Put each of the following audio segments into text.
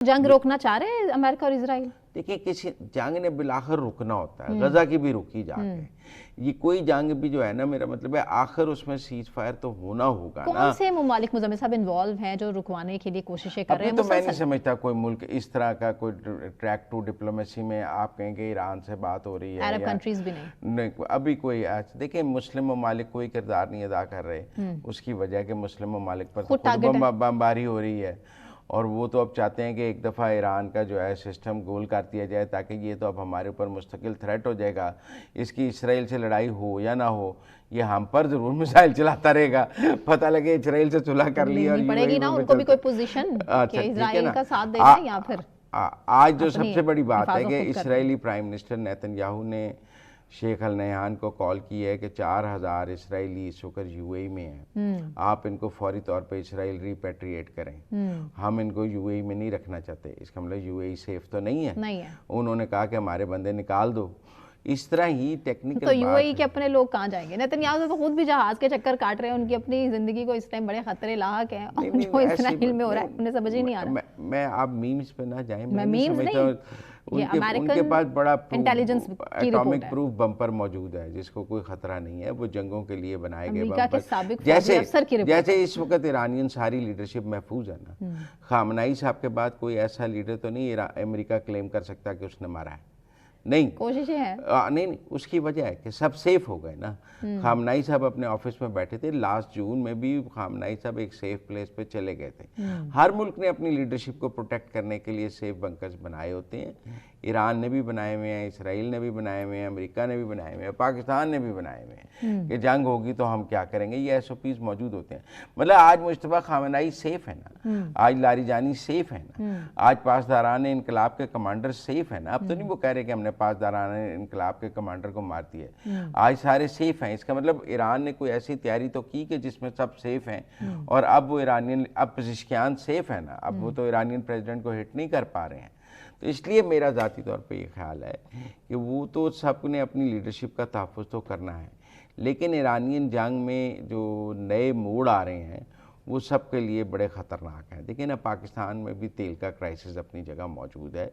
जंग रोकना चाह रहे हैं अमेरिका और इजराइल? देखिए, किसी जंग ने बिलाखिर रुकना होता है, गजा की भी रुकी जाके। ये कोई जंग भी जो है ना, मेरा मतलब है आखिर उसमें सीज फायर तो होना होगा ना। कौन से मुमालिक मुज़म्मिल साहब इन्वॉल्व हैं जो रुकवाने के लिए कोशिशें कर रहे हैं? तो मैं नहीं समझता कोई मुल्क इस तरह का कोई ट्रैक टू डिप्लोमेसी में आप कहेंगे ईरान से बात हो रही है, अरब कंट्रीज भी नहीं अभी कोई देखिए मुस्लिम ममालिक कोई किरदार नहीं अदा कर रहे। उसकी वजह कि मुस्लिम ममालिक पर खुद बमबारी हो रही है, और वो तो अब चाहते हैं कि एक दफ़ा ईरान का जो है सिस्टम गोल कर दिया जाए, ताकि ये तो अब हमारे ऊपर मुस्तकिल थ्रेट हो जाएगा। इसकी इसराइल से लड़ाई हो या ना हो, ये हम पर ज़रूर मिसाइल चलाता रहेगा। पता लगे इसराइल से सुलह कर लिया और पड़ेगी ना उनको भी कोई पोजीशन कि इजराइल का साथ देना है, या फिर आज जो सबसे बड़ी बात है कि इसराइली प्राइम मिनिस्टर नेतन्याहू ने शेख अल नहयान को कॉल की है कि 4000 इसराइली इस वक्त यूएई में हैं, आप इनको फौरी तौर पे इसराइल रिपेट्रिएट करें। हम इनको यूएई में नहीं रखना चाहते। इसका मतलब यूएई सेफ तो नहीं है। उन्होंने कहा कि हमारे बंदे निकाल दो। इस तरह ही टेक्निकल तो यूएई के अपने लोग कहाँ जाएंगे? नेतन्याहू तो खुद भी जहाज के चक्कर काट रहे हैं, उनकी अपनी जिंदगी को इस टाइम बड़े खतरे लाहक हैं, जो इसराइल में हो रहा है उन्हें समझ ही नहीं आ रहा। मैं आप मीम्स पे ना जाएं, मैं मीम्स नहीं, उनके पास बड़ा इंटेलिजेंस एटॉमिक प्रूफ बम्पर मौजूद है जिसको कोई खतरा नहीं है। वो जंगों के लिए बनाए गए बम्पर, जैसे इस वक्त ईरानियन सारी लीडरशिप महफूज है ना। खामनाई साहब के बाद कोई ऐसा लीडर तो नहीं अमेरिका क्लेम कर सकता कि उसने मारा है। नहीं, कोशिशें हैं। नहीं, उसकी वजह है कि सब सेफ हो गए ना। खामनाई साहब अपने ऑफिस में बैठे थे, लास्ट जून में भी खामनाई साहब एक सेफ प्लेस पे चले गए थे। हर मुल्क ने अपनी लीडरशिप को प्रोटेक्ट करने के लिए सेफ बंकर्स बनाए होते हैं। ईरान ने भी बनाए हुए हैं, इसराइल ने भी बनाए हुए हैं, अमेरिका ने भी बनाए हुए हैं, पाकिस्तान ने भी बनाए हुए हैं कि जंग होगी तो हम क्या करेंगे। ये एसओपीज मौजूद होते हैं। मतलब आज मुश्तबा खामनाई सेफ है ना, आज लारीजानी सेफ है ना, आज पासदारान इनकलाब के कमांडर सेफ है ना। अब तो नहीं वो कह रहे कि हमने पासदारान इनकलाब के कमांडर को मार दिया। आज सारे सेफ हैं। इसका मतलब ईरान ने कोई ऐसी तैयारी तो की कि जिसमें सब सेफ हैं, और अब वो ईरानियन अब पेजिशकियान सेफ है ना। अब वो तो ईरानियन प्रेसिडेंट को हिट नहीं कर पा रहे हैं। तो इसलिए मेरा ज़ाती तौर पे ये ख्याल है कि वो तो सब ने अपनी लीडरशिप का तहफ़्फ़ुज़ तो करना है, लेकिन ईरानियन जंग में जो नए मोड़ आ रहे हैं वो सब के लिए बड़े ख़तरनाक हैं। देखिए ना, पाकिस्तान में भी तेल का क्राइसिस अपनी जगह मौजूद है।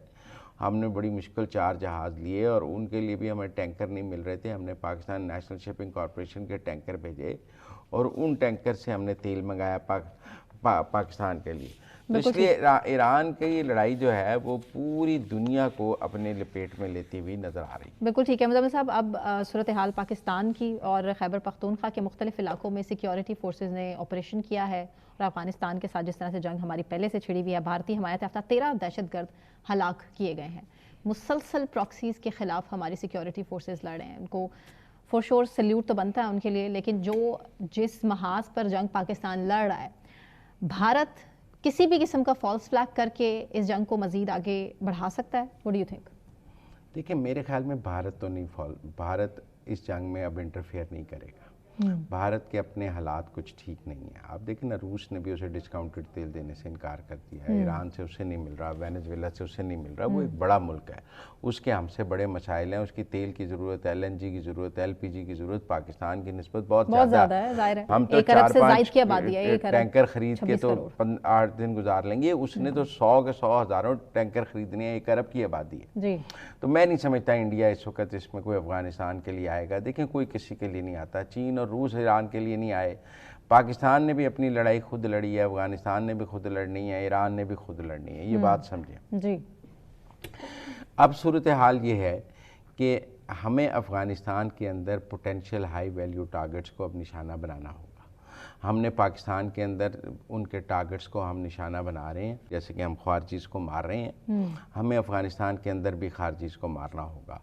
हमने बड़ी मुश्किल 4 जहाज़ लिए और उनके लिए भी हमें टैंकर नहीं मिल रहे थे। हमने पाकिस्तान नेशनल शिपिंग कॉरपोरेशन के टैंकर भेजे और उन टैंकर से हमने तेल मंगाया पाकिस्तान के लिए। तो इसलिए ईरान की ये लड़ाई जो है वो पूरी दुनिया को अपने लपेट में लेती हुई नज़र आ रही है। बिल्कुल ठीक है मुज़म्मिल साहब। अब सूरत हाल पाकिस्तान की और खैबर पख्तूनख्वा के मुख्तलिफ इलाकों में सिक्योरिटी फोर्सेज ने ऑपरेशन किया है, और अफगानिस्तान के साथ जिस तरह से जंग हमारी पहले से छिड़ी हुई है, भारतीय हमायत याफ्ता 13 दहशतगर्द हलाक किए गए हैं। मुसलसल प्रॉक्सीज़ के ख़िलाफ़ हमारी सिक्योरिटी फोर्सेज लड़ रहे हैं। उनको फॉर श्योर सल्यूट तो बनता है उनके लिए, लेकिन जिस महाज पर जंग पाकिस्तान लड़ रहा है, भारत किसी भी किस्म का फॉल्स फ्लैग करके इस जंग को मज़ीद आगे बढ़ा सकता है? What do you think? देखिए, मेरे ख्याल में भारत तो नहीं भारत इस जंग में अब इंटरफेयर नहीं करेगा। भारत के अपने हालात कुछ ठीक नहीं है। आप देखिए ना, रूस ने भी उसे डिस्काउंटेड तेल देने से इनकार कर दिया है। ईरान से उसे नहीं मिल रहा, वेनेजुएला से उसे नहीं मिल रहा। वो एक बड़ा मुल्क है, उसके हमसे बड़े मसाइल हैं। उसकी तेल की ज़रूरत है, LNG की ज़रूरत है, LPG की ज़रूरत पाकिस्तान की निस्बत बहुत ज़्यादा है। ज़ाहिर है हम तो 4-5 टैंकर खरीद के तो 8 दिन गुजार लेंगे। उसने तो 100 के 100 हज़ारों टैंकर खरीदने हैं। 1 अरब की आबादी है। तो मैं नहीं समझता इंडिया इस वक्त इसमें कोई अफगानिस्तान के लिए आएगा। देखें, कोई किसी के लिए नहीं आता। चीन और रूस ईरान के लिए नहीं आए। पाकिस्तान ने भी अपनी लड़ाई खुद लड़ी है, अफगानिस्तान ने भी खुद लड़नी है, ईरान ने भी खुद लड़नी है। ये बात समझें जी। अब सूरत हाल ये है कि हमें अफगानिस्तान के अंदर पोटेंशियल हाई वैल्यू टारगेट्स को अब निशाना बनाना होगा। हमने पाकिस्तान के अंदर उनके टारगेट्स को हम निशाना बना रहे हैं, जैसे कि हम खारजीज़ को मार रहे हैं। हमें अफगानिस्तान के अंदर भी खारजीज़ को मारना होगा,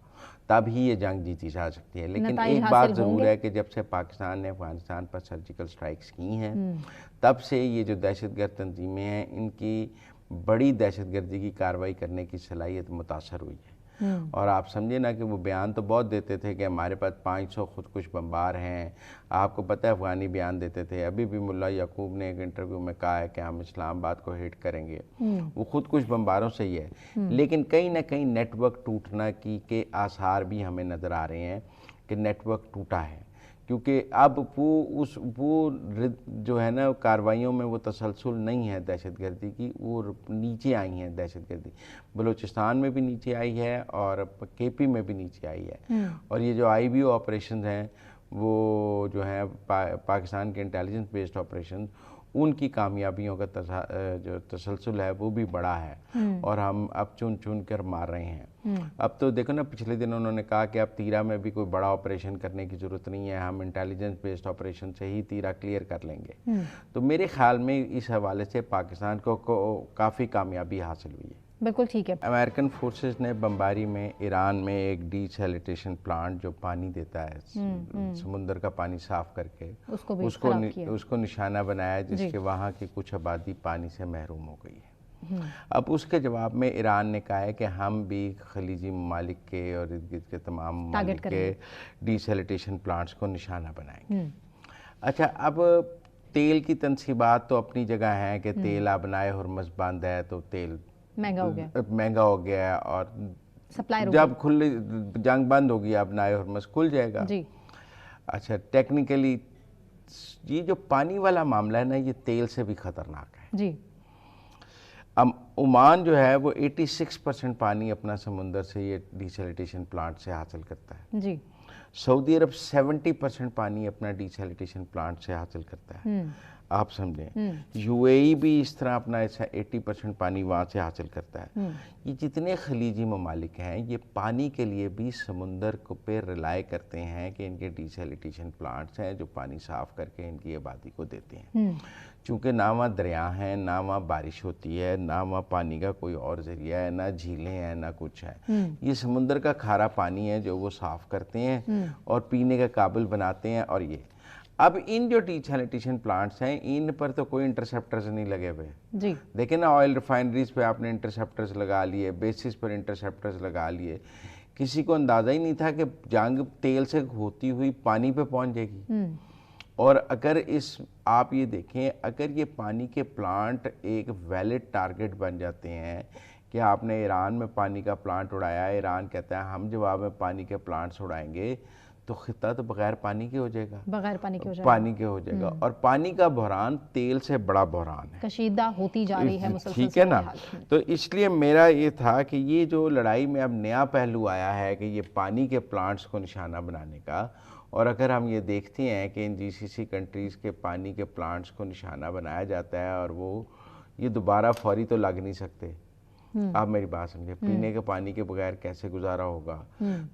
तब ही ये जंग जीती जा सकती है। लेकिन एक बात ज़रूर है कि जब से पाकिस्तान ने अफगानिस्तान पर सर्जिकल स्ट्राइक्स की हैं, तब से ये जो दहशतगर्द तंजीमें हैं, इनकी बड़ी दहशतगर्दी की कार्रवाई करने की सलाहियत मुतासर हुई है। और आप समझे ना कि वो बयान तो बहुत देते थे कि हमारे पास 500 खुदकुश बम्बार हैं। आपको पता है अफगानी बयान देते थे। अभी भी मुल्ला याकूब ने एक इंटरव्यू में कहा है कि हम इस्लामाबाद को हिट करेंगे। वो खुदकुश बम्बारों से ही है। लेकिन कहीं ना कहीं नेटवर्क टूटना के आसार भी हमें नज़र आ रहे हैं कि नेटवर्क टूटा है, کیونکہ اب وہ جو ہے نا کارروائیوں میں وہ تسلسل نہیں ہے دہشت گردی کی، وہ نیچے آئی ہیں دہشت گردی، بلوچستان میں بھی نیچے آئی ہے اور کے پی میں بھی نیچے آئی ہے، اور یہ جو آئی بی او آپریشنز ہیں وہ جو ہیں پاکستان کے انٹیلیجنس بیسڈ آپریشن، ان کی کامیابیوں کا جو تسلسل ہے وہ بھی بڑا ہے، اور ہم اب چن کر مار رہے ہیں۔ اب تو دیکھو نا، پچھلے دن انہوں نے کہا کہ اب تیرا میں بھی کوئی بڑا آپریشن کرنے کی ضرورت نہیں ہے، ہم انٹیلیجنس بیسڈ آپریشن سے ہی تیرا کلیئر کر لیں گے۔ تو میرے خیال میں اس حوالے سے پاکستان کو کافی کامیابی حاصل ہوئی ہے۔ بالکل ٹھیک ہے۔ امریکن فورسز نے بمباری میں ایران میں ایک ڈی سیلیٹیشن پلانٹ جو پانی دیتا ہے سمندر کا پانی صاف کر کے، اس کو نشانہ بنایا، جس کے وہاں کی کچھ آبادی پانی سے محروم ہو گئی ہے۔ اب اس کے جواب میں ایران نے کہا ہے کہ ہم بھی خلیجی ممالک کے اور ارد گرد کے تمام ممالک کے ڈی سیلیٹیشن پلانٹس کو نشانہ بنائیں گے۔ اچھا، اب تیل کی تنصیبات تو اپنی جگہ ہیں کہ تیل اب نائے ہرمز بند ہے تو تیل مہنگا ہو گیا ہے، اور جب جنگ بند ہوگی اب نائے ہرمز کھل جائے گا۔ اچھا، ٹیکنیکلی یہ جو پانی والا معاملہ ہے نا، یہ تیل سے بھی خطرناک ہے۔ عمان جو ہے وہ 86% پانی اپنا سمندر سے یہ ڈی سیلیٹیشن پلانٹ سے حاصل کرتا ہے۔ سعودی عرب 70% پانی اپنا ڈی سیلیٹیشن پلانٹ سے حاصل کرتا ہے، آپ سمجھیں۔ یو اے ای بھی اس طرح اپنا 80% پانی وہاں سے حاصل کرتا ہے۔ یہ جتنے خلیجی ممالک ہیں یہ پانی کے لیے بھی سمندر کو پہ ریلائی کرتے ہیں کہ ان کے ڈی سیلیٹیشن پلانٹس ہیں جو پانی صاف کر کے ان کی آبادی کو دیتے ہیں، چونکہ نہ وہاں دریا ہیں، نہ وہاں بارش ہوتی ہے، نہ وہاں پانی کا کوئی اور ذریعہ ہے، نہ جھیلیں ہیں، نہ کچھ ہے۔ یہ سمندر کا کھارا پانی ہے جو وہ صاف کرتے ہیں اور پینے کے قابل بناتے ہیں۔ اور یہ اب ان جو ڈی سیلیٹیشن پلانٹس ہیں ان پر تو کوئی انٹرسیپٹرز نہیں لگے ہوئے۔ دیکھیں نا، آئل ریفائنریز پہ آپ نے انٹرسیپٹرز لگا لیے، بیسس پر انٹرسیپٹرز لگا لیے، کسی کو اندازہ ہی نہیں تھا کہ جنگ تیل سے ہوتی ہوئی پانی پہ پہنچ جائے گی۔ اور اگر آپ یہ دیکھیں، اگر یہ پانی کے پلانٹ ایک ویلڈ ٹارگٹ بن جاتے ہیں کہ آپ نے ایران میں پانی کا پلانٹ اڑایا، ایران کہتا ہے ہم جواب میں پانی کے پلانٹس اڑائیں گے، تو خطہ تو بغیر پانی کے ہو جائے گا، پانی کے ہو جائے گا۔ اور پانی کا بحران تیل سے بڑا بحران ہے، کشیدہ ہوتی جا رہی ہے مسلسل، ٹھیک ہے نا۔ تو اس لیے میرا یہ تھا کہ یہ جو لڑائی میں اب نیا پہلو آیا ہے کہ یہ پانی کے پلانٹس کو نشانہ بنانے کا، اور اگر ہم یہ دیکھتے ہیں کہ ان جی سی سی کنٹریز کے پانی کے پلانٹس کو نشانہ بنایا جاتا ہے اور وہ یہ دوبارہ فوری تو لگ نہیں سکتے، آپ میری بات سمجھے، پینے کے پانی کے بغیر کیسے گزارا ہوگا۔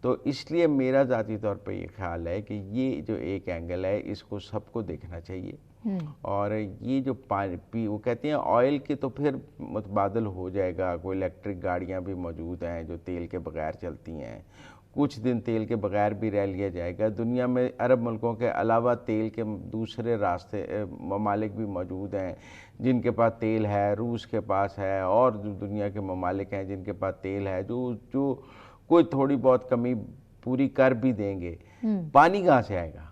تو اس لیے میرا ذاتی طور پہ یہ خیال ہے کہ یہ جو ایک اینگل ہے اس کو سب کو دیکھنا چاہیے، اور یہ جو پانی وہ کہتے ہیں آئل کے تو پھر متبادل ہو جائے گا، کوئی الیکٹرک گاڑیاں بھی موجود ہیں جو تیل کے بغیر چلتی ہیں، کچھ دن تیل کے بغیر بھی رہ لیا جائے گا۔ دنیا میں عرب ملکوں کے علاوہ تیل کے دوسرے راستے ممالک بھی موجود ہیں جن کے پاس تیل ہے، روس کے پاس ہے، اور دنیا کے ممالک ہیں جن کے پاس تیل ہے جو کوئی تھوڑی بہت کمی پوری کر بھی دیں گے۔ پانی کہاں سے آئے گا؟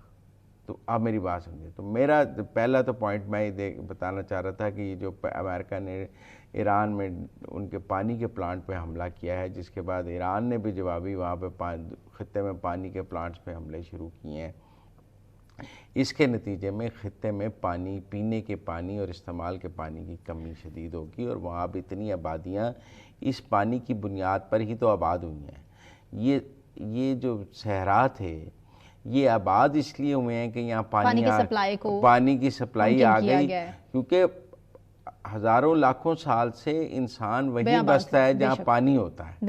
تو آپ میری بات سمجھیں۔ تو میرا پہلا تو پوائنٹ میں یہ بتانا چاہ رہا تھا کہ یہ جو امریکہ نے ایران میں ان کے پانی کے پلانٹ پہ حملہ کیا ہے، جس کے بعد ایران نے بھی جوابی وہاں پہ خطے میں پانی کے پلانٹس پہ حملے شروع کیے ہیں، اس کے نتیجے میں خطے میں پانی، پینے کے پانی اور استعمال کے پانی کی کمی شدید ہوگی، اور وہاں اب اتنی آبادیاں اس پانی کی بنیاد پر ہی تو آباد ہوئی ہیں۔ یہ جو صحرا تھے یہ آباد اس لیے ہوئے ہیں کہ یہاں پانی کی سپلائی آ گئی، کیونکہ ہزاروں لاکھوں سال سے انسان وہیں بستا ہے جہاں پانی ہوتا ہے۔